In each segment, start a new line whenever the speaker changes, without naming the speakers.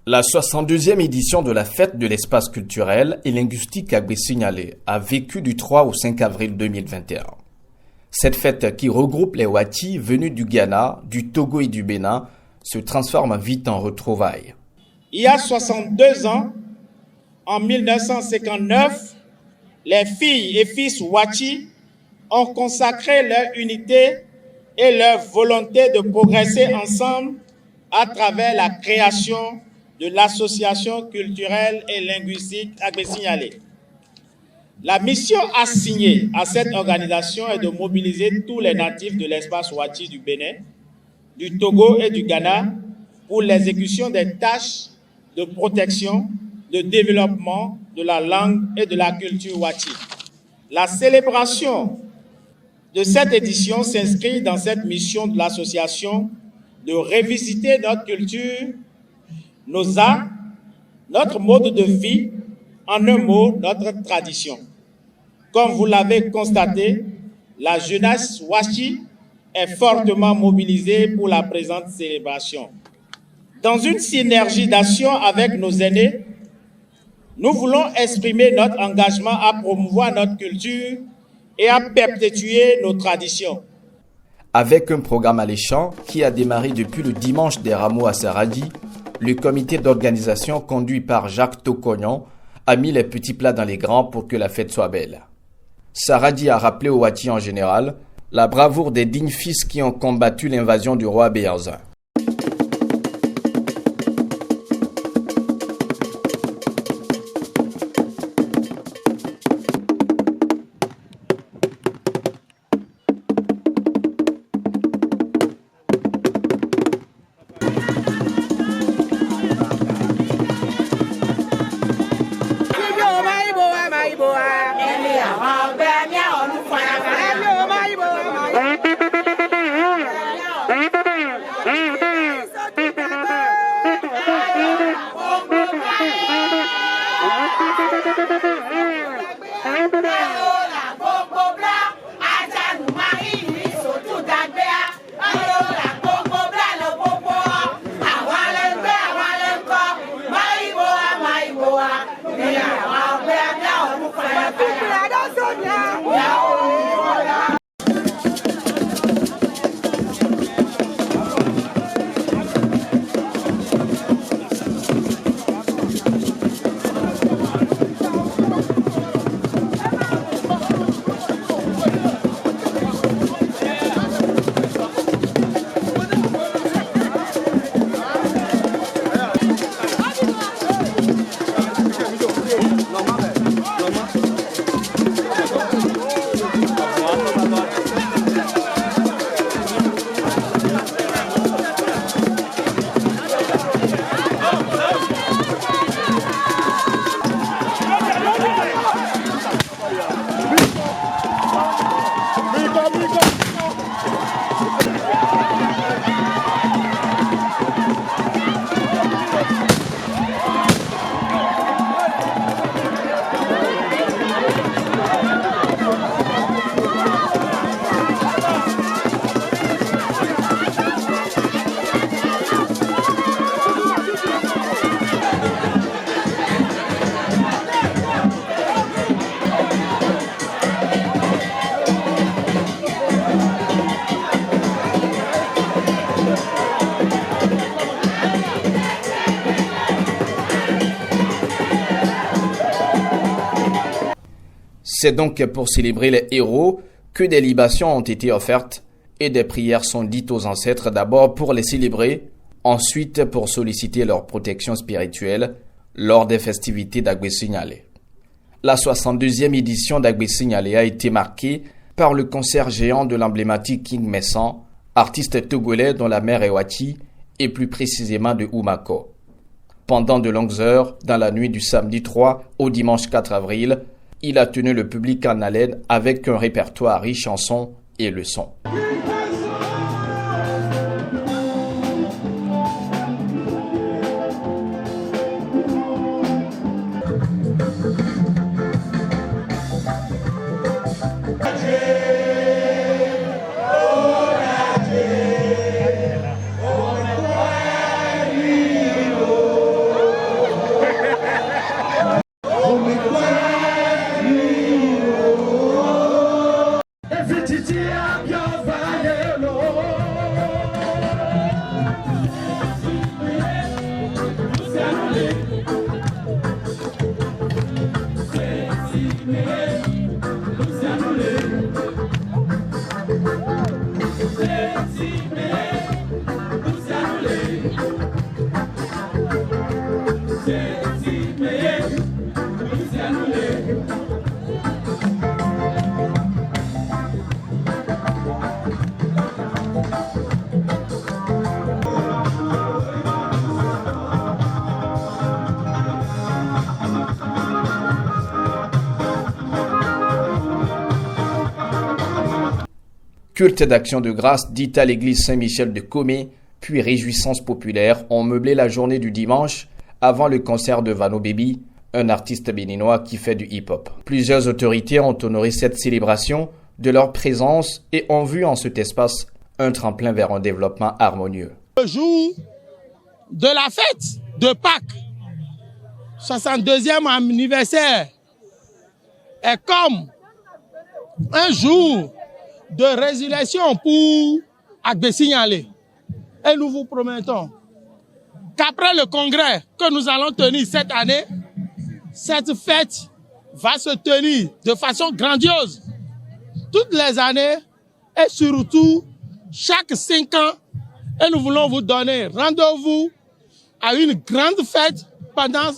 La 62e édition de la fête de l'espace culturel et linguistique Agbesignalé a vécu du 3 au 5 avril 2021. Cette fête qui regroupe les Wati venus du Ghana, du Togo et du Bénin se transforme vite en retrouvailles.
Il y a 62 ans, en 1959, les filles et fils Wati ont consacré leur unité et leur volonté de progresser ensemble à travers la création de l'association culturelle et linguistique Agbesignalé. La mission assignée à cette organisation est de mobiliser tous les natifs de l'espace Wati du Bénin, du Togo et du Ghana pour l'exécution des tâches de protection, de développement de la langue et de la culture Wati. La célébration de cette édition s'inscrit dans cette mission de l'association de revisiter notre culture, nos arts, notre mode de vie, en un mot, notre tradition. Comme vous l'avez constaté, la jeunesse Wati est fortement mobilisée pour la présente célébration. Dans une synergie d'action avec nos aînés, nous voulons exprimer notre engagement à promouvoir notre culture et à perpétuer nos traditions.
Avec un programme alléchant qui a démarré depuis le dimanche des Rameaux à Saradi, le comité d'organisation conduit par Jacques Tocognon a mis les petits plats dans les grands pour que la fête soit belle. Saradi a rappelé aux Wati en général la bravoure des dignes fils qui ont combattu l'invasion du roi Béhanzin. C'est donc pour célébrer les héros que des libations ont été offertes et des prières sont dites aux ancêtres d'abord pour les célébrer, ensuite pour solliciter leur protection spirituelle lors des festivités d'Agbesignalé. La 62e édition d'Agbesignalé a été marquée par le concert géant de l'emblématique King Messan, artiste togolais dont la mère est Wati et plus précisément de Oumako. Pendant de longues heures, dans la nuit du samedi 3 au dimanche 4 avril, il a tenu le public en haleine avec un répertoire riche en sons et leçons. Culte d'action de grâce dite à l'église Saint-Michel de Komé, puis réjouissance populaire ont meublé la journée du dimanche avant le concert de Vano Baby, un artiste béninois qui fait du hip-hop. Plusieurs autorités ont honoré cette célébration de leur présence et ont vu en cet espace un tremplin vers un développement harmonieux.
Le jour de la fête de Pâques, 62e anniversaire, est comme un jour de résurrection pour Agbesignalé. Et nous vous promettons qu'après le congrès que nous allons tenir cette année, cette fête va se tenir de façon grandiose toutes les années et surtout chaque 5 ans. Et nous voulons vous donner rendez-vous à une grande fête pendant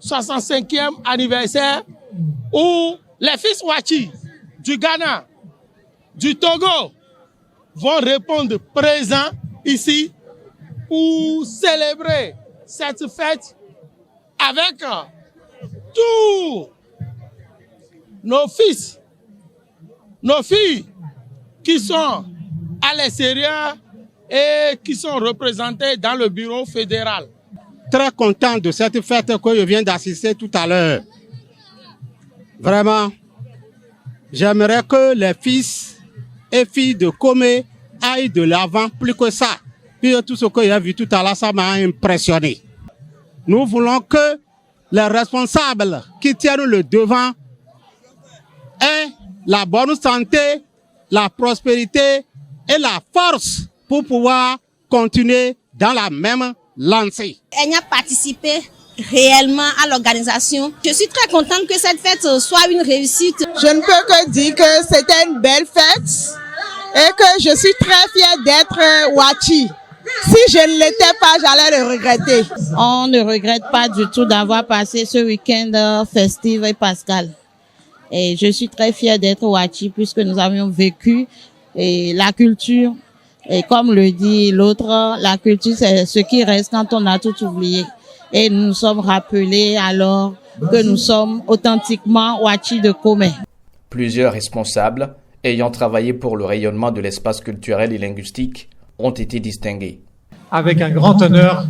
65e anniversaire où les fils Wachi du Ghana, du Togo vont répondre présents ici pour célébrer cette fête avec tous nos fils, nos filles qui sont à l'extérieur et qui sont représentés dans le bureau fédéral.
Très content de cette fête que je viens d'assister tout à l'heure. Vraiment, j'aimerais que les fils et filles de Komé aillent de l'avant plus que ça. Puis tout ce que j'ai vu tout à l'heure, ça m'a impressionné. Nous voulons que les responsables qui tiennent le devant aient la bonne santé, la prospérité et la force pour pouvoir continuer dans la même lancée.
Elle a participé réellement à l'organisation. Je suis très contente que cette fête soit une réussite.
Je ne peux que dire que c'était une belle fête et que je suis très fière d'être Wachi. Si je ne l'étais pas, j'allais le regretter.
On ne regrette pas du tout d'avoir passé ce week-end festif et pascal. Et je suis très fière d'être Wachi puisque nous avions vécu et la culture. Et comme le dit l'autre, la culture c'est ce qui reste quand on a tout oublié. Et nous nous sommes rappelés alors que nous sommes authentiquement Wachi de Komé.
Plusieurs responsables ayant travaillé pour le rayonnement de l'espace culturel et linguistique ont été distingués.
Avec un grand honneur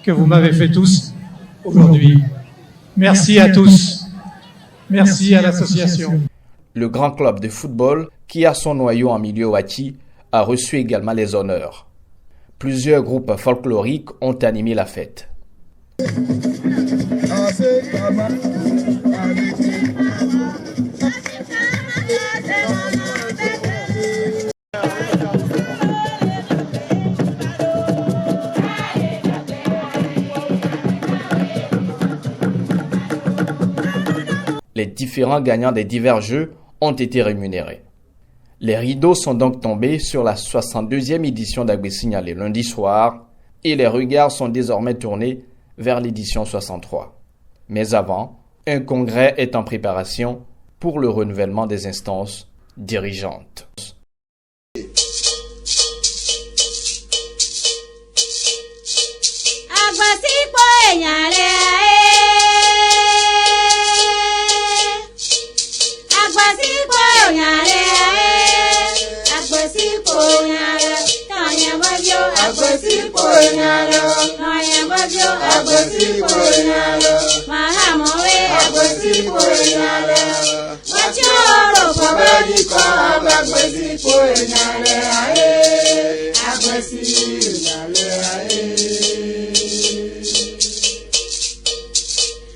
que vous m'avez fait tous aujourd'hui. Merci à tous. Merci à l'association.
Le grand club de football, qui a son noyau en milieu Wachi, a reçu également les honneurs. Plusieurs groupes folkloriques ont animé la fête. Les différents gagnants des divers jeux ont été rémunérés. Les rideaux sont donc tombés sur la 62e édition d'Agbesignalé lundi soir et les regards sont désormais tournés vers l'édition 63. Mais avant, un congrès est en préparation pour le renouvellement des instances dirigeantes.
nyale agbasipo nyale kanya babyo agbasipo nyale mahamowe agbasipo nyale wachoro pabadi ko agbasipo nyale